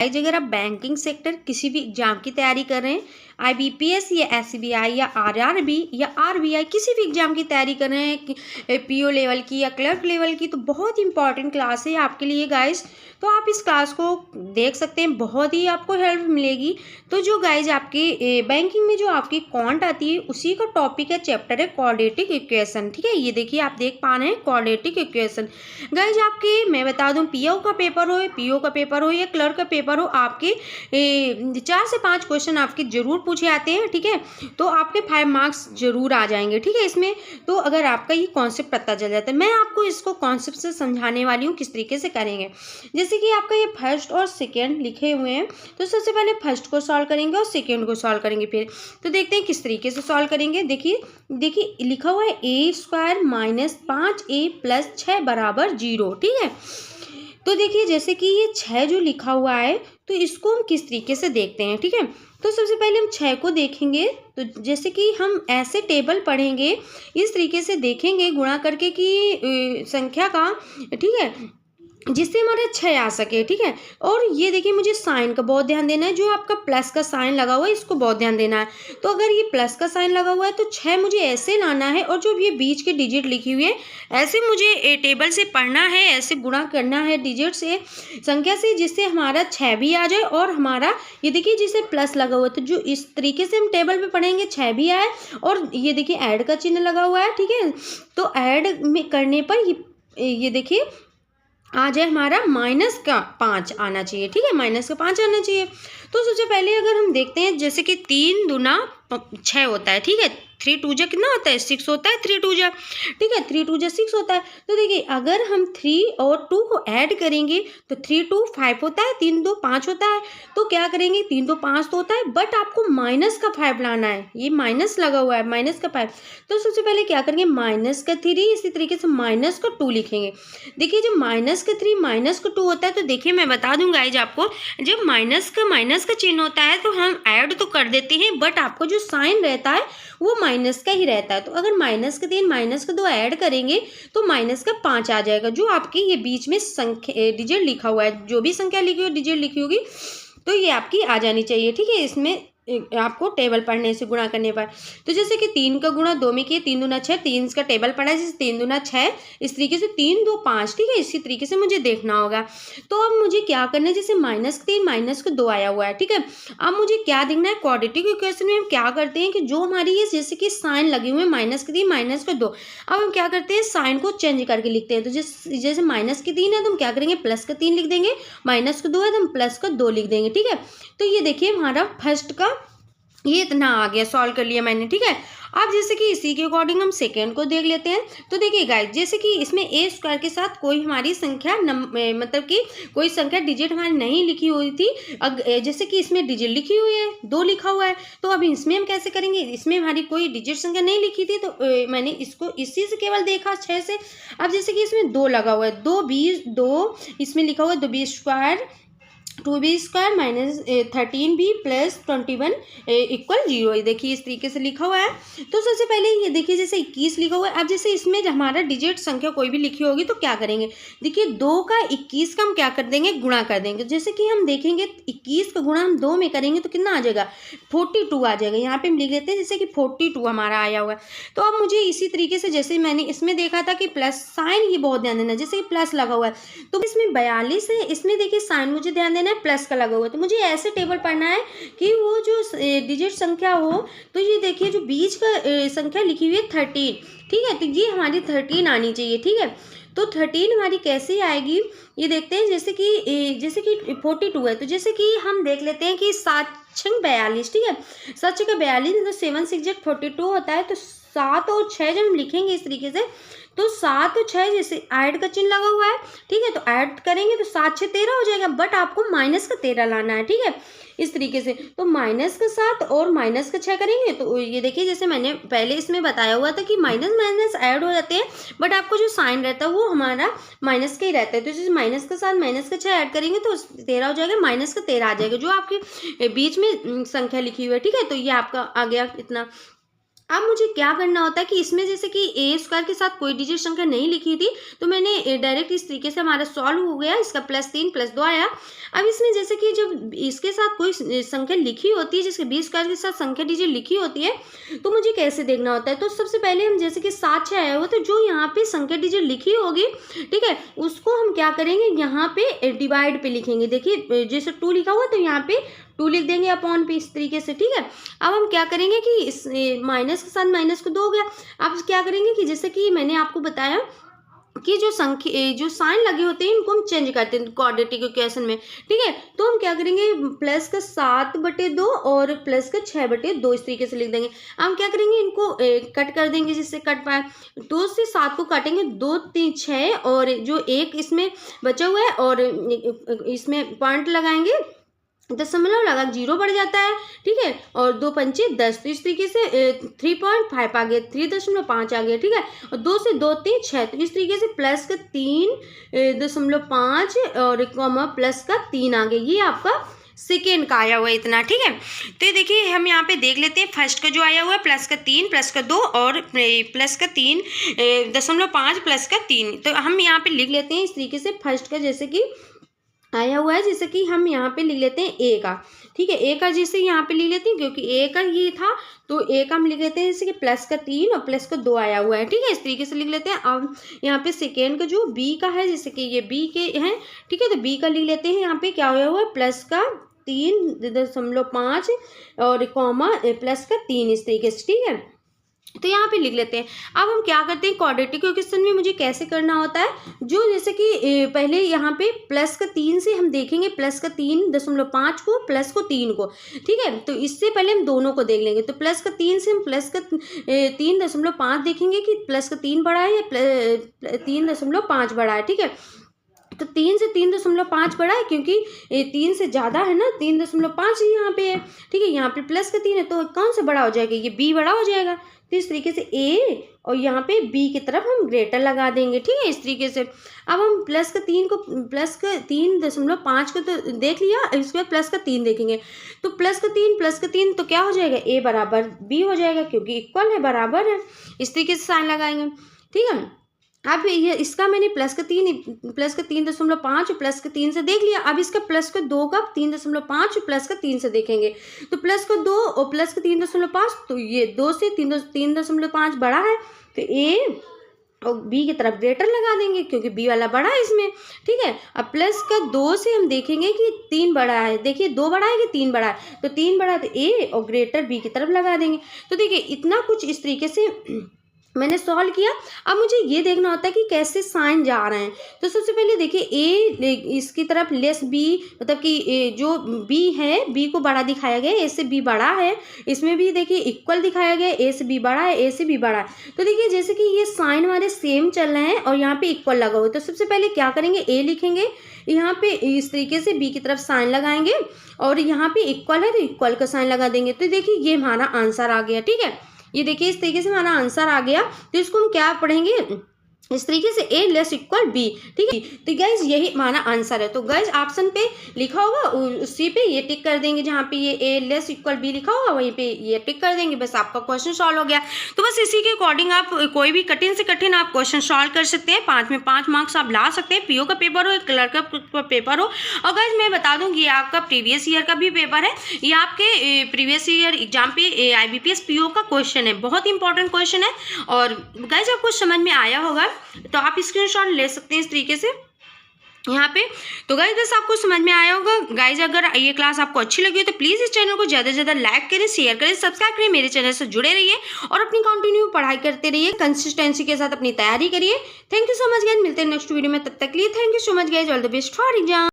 अगर आप banking sector किसी भी एग्जाम की तैयारी कर रहे हैं, आईबीपीएस या एसबीआई या आरआरबी या आरबीआई किसी भी एग्जाम की तैयारी कर रहे हैं, पीओ लेवल की या क्लर्क लेवल की, तो बहुत इंपॉर्टेंट क्लास है आपके लिए गाइस। तो आप इस क्लास को देख सकते हैं, बहुत ही आपको हेल्प मिलेगी। तो जो गाइज आपकी बैंकिंग में जो आपकी क्वांट आती है उसी का टॉपिक है, चैप्टर है क्वाड्रेटिक इक्वेशन। ठीक है, ये देखिए आप देख पा रहे हैं क्वाड्रेटिक इक्वेशन। गाइज आपके मैं बता दूं, पीओ का पेपर हो या क्लर्क का पेपर हो, आपके 4 से 5 क्वेश्चन आपके जरूर पूछे आते हैं। ठीक है, तो आपके 5 मार्क्स जरूर आ जाएंगे। ठीक है, इसमें तो अगर आपका ये कॉन्सेप्ट पता चल जाता है, मैं आपको इसको कॉन्सेप्ट से समझाने वाली हूँ किस तरीके से करेंगे। जैसे कि आपका ये फर्स्ट और सेकेंड लिखे हुए हैं, तो सबसे पहले फर्स्ट को सॉल्व करेंगे और सेकेंड को सॉल्व करेंगे। फिर तो देखते हैं किस तरीके से सॉल्व करेंगे। देखिए लिखा हुआ है a² माइनस 5a प्लस 6 बराबर 0। ठीक है, तो देखिए जैसे कि ये 6 जो लिखा हुआ है, तो इसको हम किस तरीके से देखते हैं। ठीक है, तो सबसे पहले हम 6 को देखेंगे, तो जैसे कि हम ऐसे टेबल पढ़ेंगे, इस तरीके से देखेंगे गुणा करके कि संख्या का, ठीक है, जिससे हमारा 6 आ सके। ठीक है, और ये देखिए मुझे साइन का बहुत ध्यान देना है, जो आपका प्लस का साइन लगा हुआ है इसको बहुत ध्यान देना है। तो अगर ये प्लस का साइन लगा हुआ है तो 6 मुझे ऐसे लाना है, और जो ये बीच के डिजिट लिखी हुई है ऐसे मुझे टेबल से पढ़ना है, ऐसे गुणा करना है डिजिट से, संख्या से, जिससे हमारा 6 भी आ जाए और हमारा ये देखिए जिसे प्लस लगा हुआ है, तो जो इस तरीके से हम टेबल पे पढ़ेंगे 6 भी आए, और ये देखिए ऐड का चिन्ह लगा हुआ है। ठीक है, तो ऐड में करने पर ये देखिए आ जाए हमारा -5 आना चाहिए। ठीक है, -5 आना चाहिए। तो सबसे पहले अगर हम देखते हैं, जैसे कि 3 दूना 6 होता है। ठीक है, 3 2 जा कितना होता है, 6 होता है, 3 2 जा। ठीक है, 3 2 जा 6 होता है। तो देखिए अगर हम 3 और 2 को ऐड करेंगे तो 3 2 5 होता है, 3 2 5 होता है। तो क्या करेंगे, 3 2 5 तो होता है, बट आपको माइनस का 5 लाना है, ये माइनस लगा हुआ है, माइनस का 5। तो सबसे पहले क्या करेंगे, माइनस का 3, इसी तरीके से माइनस का 2 लिखेंगे। देखिए जब माइनस का 3 माइनस का 2 होता है, तो देखिए मैं बता दूंगा गाइज आपको, जब माइनस का चिन्ह होता है तो हम ऐड तो कर देते हैं, बट आपको जो साइन रहता है वो माइनस का ही रहता है। तो अगर माइनस का 3 माइनस का 2 ऐड करेंगे तो माइनस का 5 आ जाएगा, जो आपकी ये बीच में संख्या डिजिट लिखा हुआ है, जो भी संख्या लिखी हुई डिजिट लिखी होगी तो ये आपकी आ जानी चाहिए। ठीक है, इसमें आपको टेबल पढ़ने से गुणा करने पर, तो जैसे कि 3 का गुणा 2 में किए, 3 दूना 6, 3 का टेबल पढ़ा है, जैसे 3 दूना 6, इस तरीके से 3 2 5। ठीक है, इसी तरीके से मुझे देखना होगा। तो अब मुझे क्या करना है, जैसे -3 -2 आया हुआ है। ठीक है, अब मुझे क्या देखना है, क्वाड्रेटिक इक्वेशन में हम क्या करते हैं कि जो हमारी ये जैसे कि साइन लगे हुए हैं -3 -2, अब हम क्या करते हैं साइन को चेंज करके लिखते हैं। तो जैसे -3 है तो हम क्या करेंगे, +3 लिख देंगे, -2 है तो हम +2 लिख देंगे। ठीक है, तो ये देखिए हमारा फर्स्ट का ये इतना आ गया, सॉल्व कर लिया मैंने। ठीक है, अब जैसे कि इसी के अकॉर्डिंग हम सेकेंड को देख लेते हैं। तो देखिए गाइस, जैसे कि इसमें a² के साथ कोई हमारी संख्या मतलब कि कोई संख्या डिजिट हमारी नहीं लिखी हुई थी, जैसे कि इसमें डिजिट लिखी हुई है, 2 लिखा हुआ है, तो अब इसमें हम कैसे करेंगे, इसमें हमारी कोई डिजिट संख्या नहीं लिखी थी, तो मैंने इसको इसी से केवल देखा 6 से। अब जैसे कि इसमें 2 लगा हुआ है, 2 इसमें लिखा हुआ है 2b² 2b² minus 13b plus 21 equal 0। ये देखिए इस तरीके से लिखा हुआ है। तो सबसे पहले ये देखिए जैसे 21 लिखा हुआ है, अब जैसे इसमें हमारा डिजिट संख्या कोई भी लिखी होगी तो क्या करेंगे, देखिए 2 का 21 का हम क्या कर देंगे, गुणा कर देंगे। जैसे कि हम देखेंगे 21 का गुणा हम 2 में करेंगे तो कितना आ जाएगा, 42 आ जाएगा। यहाँ पे हम लिख लेते हैं जैसे कि 42 हमारा आया हुआ है। तो अब मुझे इसी तरीके से, जैसे मैंने इसमें देखा था कि प्लस साइन, ये बहुत ध्यान देना, जैसे प्लस लगा हुआ है तो इसमें 42 है, इसमें देखिए साइन मुझे ध्यान देना प्लस का लगा हुआ है, तो मुझे ऐसे टेबल पढ़ना है कि वो जो डिजिट संख्या हो, तो ये देखिए जो बीच का संख्या लिखी हुई है 13। ठीक है, तो ये हमारी 13 आनी चाहिए। ठीक है, तो 13 हमारी कैसे आएगी ये देखते हैं। जैसे कि 42 है, तो जैसे कि हम देख लेते हैं कि 7 6 42। ठीक है, 7 6 42, तो 7 6 42 होता है। तो 7 और 6 जब हम लिखेंगे इस तरीके से, तो 7 और 6 जैसे ऐड का चिन्ह लगा हुआ है। ठीक है, तो ऐड करेंगे तो 7 6 13 हो जाएगा, बट आपको -13 लाना है। ठीक है, इस तरीके से तो -7 और -6 करेंगे तो ये देखिए जैसे मैंने पहले इसमें बताया हुआ था कि माइनस माइनस ऐड हो जाते हैं, बट आपको जो साइन रहता है वो हमारा माइनस का ही रहता है। तो जैसे -7 -6 ऐड करेंगे तो 13 हो जाएगा, -13 आ जाएगा, जो आपके बीच में संख्या लिखी हुई है। ठीक है, तो ये आपका आ गया इतना। अब मुझे क्या करना होता है कि इसमें जैसे कि ए स्क्वायर के साथ कोई डिजिट संख्या नहीं लिखी थी, तो मैंने डायरेक्ट इस तरीके से हमारा सॉल्व हो गया, इसका +3 +2 आया। अब इसमें जैसे कि जब इसके साथ कोई संख्या लिखी होती है, जिसके बी स्क्वायर के साथ संख्या डिजिट लिखी होती है, तो मुझे कैसे देखना होता है। तो सबसे पहले हम जैसे कि 7 6 आया हुआ, तो जो यहाँ पे संख्या डिजिट लिखी होगी, ठीक है, उसको हम क्या करेंगे, यहाँ पे डिवाइड पे लिखेंगे। देखिए जैसे 2 लिखा हुआ, तो यहाँ पे 2 लिख देंगे अपॉन पे, इस तरीके से, ठीक है। अब हम क्या करेंगे कि इस माइनस के साथ माइनस को 2 हो गया। अब क्या करेंगे कि जैसे कि मैंने आपको बताया कि जो संख्या जो साइन लगे होते हैं, इनको हम चेंज करते हैं क्वाड्रेटिक इक्वेशन में, ठीक है। तो हम क्या करेंगे, प्लस का 7/2 और प्लस का 6/2 इस तरीके से लिख देंगे। हम क्या करेंगे, इनको कट कर देंगे जिससे कट पाए। 2 से 7 को काटेंगे, 2 3 6 और जो एक इसमें बचा हुआ है और इसमें पॉइंट लगाएंगे, दशमलव लगा 0 बढ़ जाता है, ठीक है। और 2 पंचे 10, तो इस तरीके से 3.5 आ गया, 3.5 आ गया, ठीक है। और 2 से 2 3 6, तो इस तरीके से प्लस का 3.5 और कॉमा प्लस का 3 आ गया। ये आपका सेकेंड का आया हुआ है इतना, ठीक है। तो ये देखिए हम यहाँ पे देख लेते हैं, फर्स्ट का जो आया हुआ है प्लस का 3 प्लस का 2 और प्लस का 3.5 प्लस का 3। तो हम यहाँ पे लिख लेते हैं इस तरीके से, फर्स्ट का जैसे कि आया हुआ है, जैसे कि हम यहाँ पे लिख लेते हैं ए का, ठीक है। ए का जैसे यहाँ पे लिख लेते हैं, क्योंकि ए का ये था, तो ए का हम लिख लेते हैं जैसे कि प्लस का 3 और प्लस का 2 आया हुआ है, ठीक है। इस तरीके से लिख लेते हैं। अब यहाँ पे सेकेंड का जो बी का है, जैसे कि ये बी के हैं, ठीक है, तो बी का लिख लेते हैं। यहाँ पे क्या आया हुआ है, प्लस का 3.5 और कॉमा प्लस का 3 इस तरीके से, ठीक है। तो यहाँ पे लिख लेते हैं। अब हम क्या करते हैं, क्वाड्रेटिक इक्वेशन में मुझे कैसे करना होता है, जो जैसे कि पहले यहाँ पे प्लस का 3 से हम देखेंगे, प्लस का 3.5 को, प्लस को 3 को, ठीक है। तो इससे पहले हम दोनों को देख लेंगे। तो प्लस का 3 से हम प्लस का 3.5 देखेंगे कि प्लस का 3 बड़ा है या 3.5 बड़ा है, ठीक है। तो 3 से 3.5 बड़ा है, क्योंकि 3 से ज़्यादा है ना, 3.5 यहाँ पे है, ठीक है। यहाँ पे प्लस का 3 है, तो कौन सा बड़ा हो जाएगा, ये बी बड़ा हो जाएगा। तो इस तरीके से ए और यहाँ पे बी की तरफ हम ग्रेटर लगा देंगे, ठीक है, इस तरीके से। अब हम प्लस का 3 को, प्लस का 3.5 को तो देख लिया, इसके बाद प्लस का 3 देखेंगे। तो प्लस का 3 तो क्या हो जाएगा, ए बराबर बी हो जाएगा, क्योंकि इक्वल है, बराबर है। इस तरीके से साइन लगाएंगे, ठीक है। अब ये इसका मैंने प्लस का 3.5 और प्लस का 3 से देख लिया। अब इसका प्लस का 2 का 3.5 और प्लस का 3 से देखेंगे। तो प्लस का 2 और प्लस का 3.5, तो ये 2 से 3.5 बड़ा है, तो ए और बी की तरफ ग्रेटर लगा देंगे, क्योंकि बी वाला बड़ा है इसमें, ठीक है। अब प्लस का 2 से हम देखेंगे कि 3 बड़ा है, देखिए 2 बड़ा है कि 3 बड़ा है, तो 3 बड़ा है, तो ए और ग्रेटर बी की तरफ लगा देंगे। तो देखिए इतना कुछ इस तरीके से मैंने सॉल्व किया। अब मुझे ये देखना होता है कि कैसे साइन जा रहे हैं। तो सबसे पहले देखिए ए इसकी तरफ लेस बी, मतलब कि जो बी है, बी को बड़ा दिखाया गया, ए से बी बड़ा है। इसमें भी देखिए इक्वल दिखाया गया, ए से बी बड़ा है, ए से बी बड़ा है। तो देखिए जैसे कि ये साइन हमारे सेम चल रहे हैं और यहाँ पे इक्वल लगा हुआ है, तो सबसे पहले क्या करेंगे, ए लिखेंगे, यहाँ पे इस तरीके से बी की तरफ साइन लगाएंगे और यहाँ पे इक्वल है तो इक्वल का साइन लगा देंगे। तो देखिए ये हमारा आंसर आ गया, ठीक है। ये देखिए इस तरीके से हमारा आंसर आ गया। तो इसको हम क्या पढ़ेंगे, इस तरीके से ए लेस इक्वल बी, ठीक है। तो गाइज यही हमारा आंसर है। तो गाइज ऑप्शन पे लिखा होगा उसी पे ये टिक कर देंगे, जहाँ पे ये ए लेस इक्वल बी लिखा होगा वहीं पे ये टिक कर देंगे, बस आपका क्वेश्चन सॉल्व हो गया। तो बस इसी के अकॉर्डिंग आप कोई भी कठिन से कठिन आप क्वेश्चन सॉल्व कर सकते हैं। 5 में 5 मार्क्स आप ला सकते हैं। पीओ का पेपर हो, क्लर्क का पेपर हो। और गाइज मैं बता दूँ कि आपका प्रीवियस ईयर का भी पेपर है, ये आपके प्रीवियस ईयर एग्जाम पे IBPS PO का क्वेश्चन है, बहुत इंपॉर्टेंट क्वेश्चन है। और गाइज आपको समझ में आया होगा, तो आप स्क्रीनशॉट ले सकते हैं इस तरीके से यहाँ पे। तो गाइज बस आपको समझ में आया होगा। गाइज अगर ये क्लास आपको अच्छी लगी हो तो प्लीज़ इस चैनल को ज़्यादा से ज़्यादा लाइक करें, शेयर करें, सब्सक्राइब करें, मेरे चैनल से जुड़े रहिए और अपनी कंटिन्यू पढ़ाई करते रहिए, कंसिस्टेंसी के साथ अपनी तैयारी करिए। Thank you so much guys, मिलते हैं नेक्स्ट वीडियो में, तब तक के लिए thank you so much guys, all the best for exam.